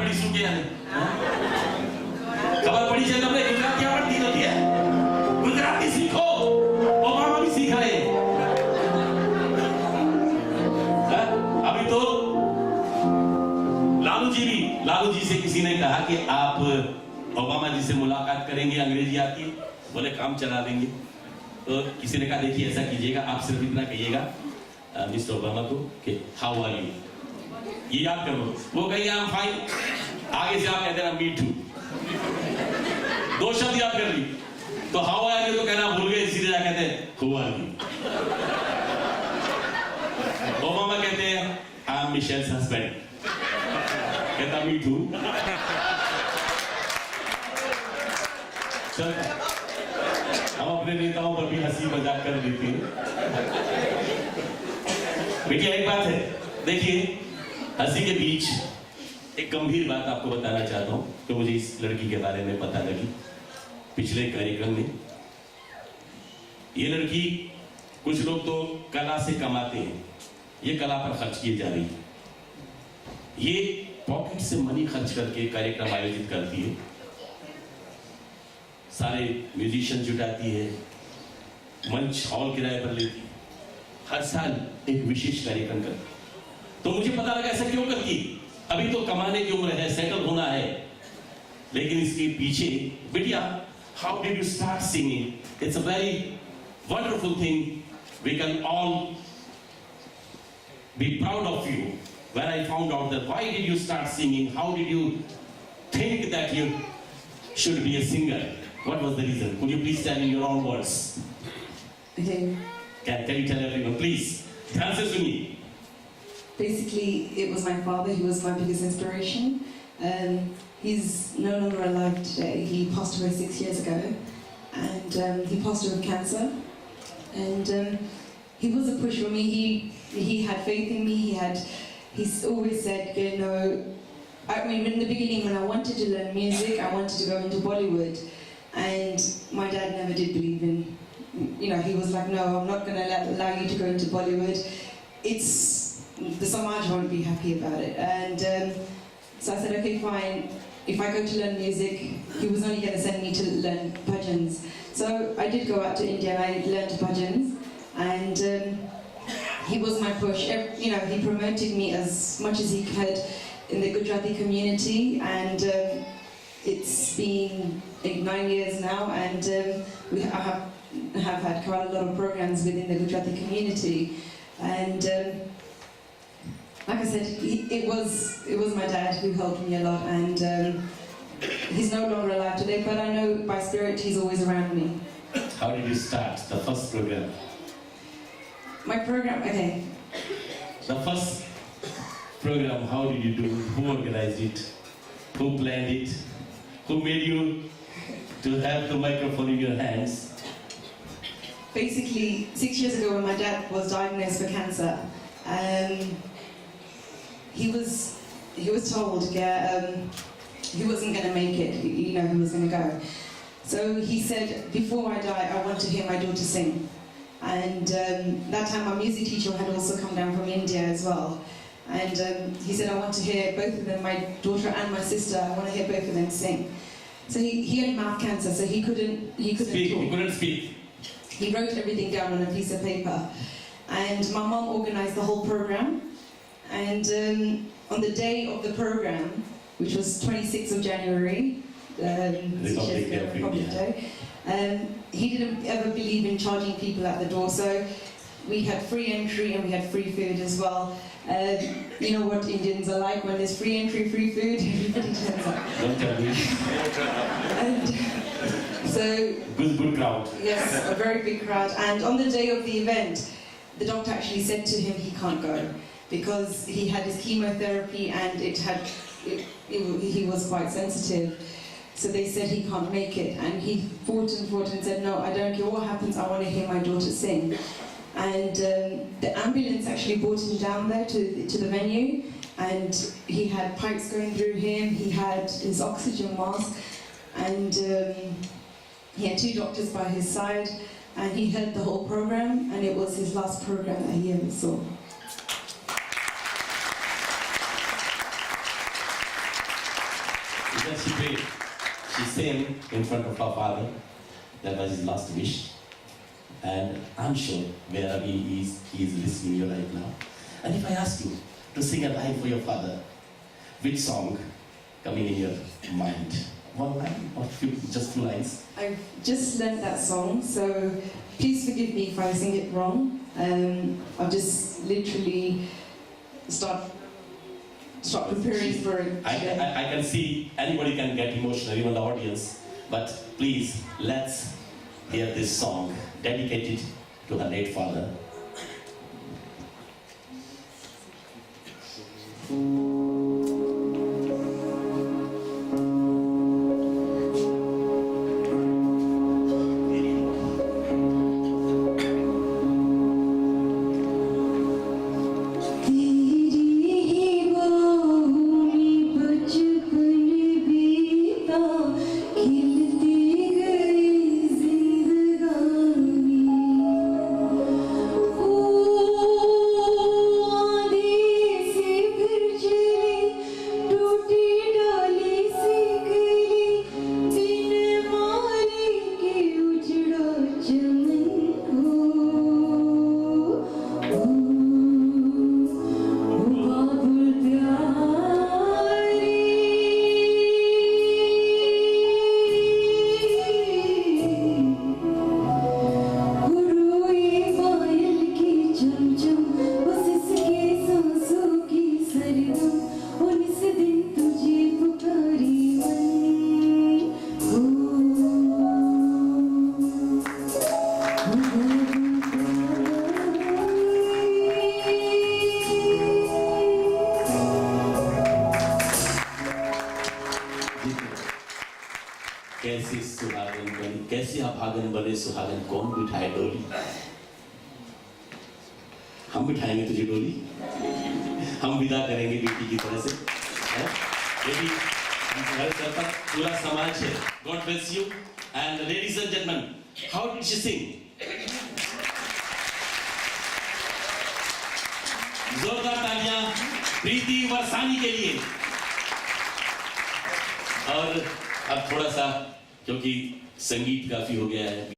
પડીશું કે ખબર પડી છે તમને ગુજરાતી આવડતી નથી ગુજરાતી શીખો ઓબાमा भी सीखा है अभी तो लालू जी से किसी ने कहा कि आप ओबामा जी से मुलाकात करेंगे अंग्रेजी आती है बोले काम चला देंगे तो किसी ने कहा देखिए ऐसा कीजिएगा आप सिर्फ इतना कहिएगा मिस्टर ओबामा को कि हाउ आर यू ये याद करो वो कहेंगे आई एम फाइन आगे से आप कहते ना मी टू 2 शब्द याद कर ली तो हाउ आर यू तो कहना भूल गए सीधे जा कहते हैं हु आर यू ओबामा कहते हैं आई एम मिशेल्स हस्बैंड कहता मी टू हम अपने नेताओं पर भी हंसी मजाक कर देते हैं बेटिया एक बात है देखिए हंसी के बीच एक गंभीर बात आपको बताना चाहता हूं तो मुझे इस लड़की के बारे में पता लगी पिछले कार्यक्रम में ये लड़की कुछ लोग तो कला से कमाते हैं ये कला पर खर्च की जा रही है ये पॉकेट से मनी खर्च करके कार्यक्रम आयोजित करती है सारे म्यूजिशियन जुटाती है मंच हॉल किराए पर लेती है हर साल एक विशेष कार्यक्रम करती तो मुझे पता लगा ऐसा क्यों करती अभी तो कमाने की उम्र है सेटल होना है लेकिन इसके पीछे बिटिया how did you start singing it's a very wonderful thing we can all be proud of you when I found out that why did you start singing how did you think that you should be a singer what was the reason could you please tell in your own words okay can you tell everyone please answer to me basically it was my father he was my biggest inspiration he's no longer alive today he passed away 6 years ago and he passed away with cancer and he was a push for me he had faith in me he's always said, you know, I mean, in the beginning when I wanted to learn music, I wanted to go into Bollywood. And my dad never did believe in, you know, he was like, no, I'm not going to allow you to go into Bollywood. The Samaj won't be happy about it. And so I said, okay, fine. If I go to learn music, he was only going to send me to learn bhajans. So I did go out to India and I learned bhajans. And he was my push. You know, he promoted me as much as he could in the Gujarati community, and it's been 9 years now, and we have had quite a lot of programs within the Gujarati community. And like I said, it was my dad who helped me a lot, and he's no longer alive today, but I know by spirit he's always around me. How did you start the first program? My program, okay. The first program, how did you do it? Who organized it? Who planned it? Who made you to have the microphone in your hands? Basically, 6 years ago when my dad was diagnosed for cancer, he was told he wasn't going to make it, you know, he was going to go. So he said, before I die, I want to hear my daughter sing. And that time my music teacher had also come down from India as well. And he said, I want to hear both of them, my daughter and my sister, I want to hear both of them sing. So he had mouth cancer, so he couldn't speak, talk. He couldn't speak. He wrote everything down on a piece of paper. And my mom organized the whole program. And on the day of the program, which was 26th of January, Republic Day, he didn't ever believe in charging people at the door, so we had free entry and we had free food as well. You know what Indians are like, when there's free entry, free food, everybody turns up. Don't tell me. And so good crowd. Yes, a very big crowd. And on the day of the event, the doctor actually said to him he can't go because he had his chemotherapy and he was quite sensitive. So they said he can't make it, and he fought and said, no, I don't care what happens, I want to hear my daughter sing. And the ambulance actually brought him down there to the venue, and he had pipes going through him, he had his oxygen mask, and he had 2 doctors by his side, and he heard the whole program, and it was his last program that he ever saw. she prayed. She sang in front of her father. That was his last wish. And I'm sure wherever he is listening to you right now. And if I ask you to sing a line for your father, which song coming in your mind? One line or just two lines? I've just learnt that song, so please forgive me if I sing it wrong. I'll just literally start preparing for it. I can see anybody can get emotional, even the audience. But please, let's hear this song dedicated to her late father. कैसी सुहागन बनी, कैसी अभागन बने सुहागन, कौन बिठाए डोली? हम बिठाएंगे तुझे डोली, हम विदा करेंगे बेटी की तरह से। बेटी हमारे सर पर पूरा समाज है। God bless you and ladies and gentlemen, how did she sing? जोरदार तालियां प्रीति वर्षानी के लिए। और अब थोड़ा सा, क्योंकि संगीत काफी हो गया है।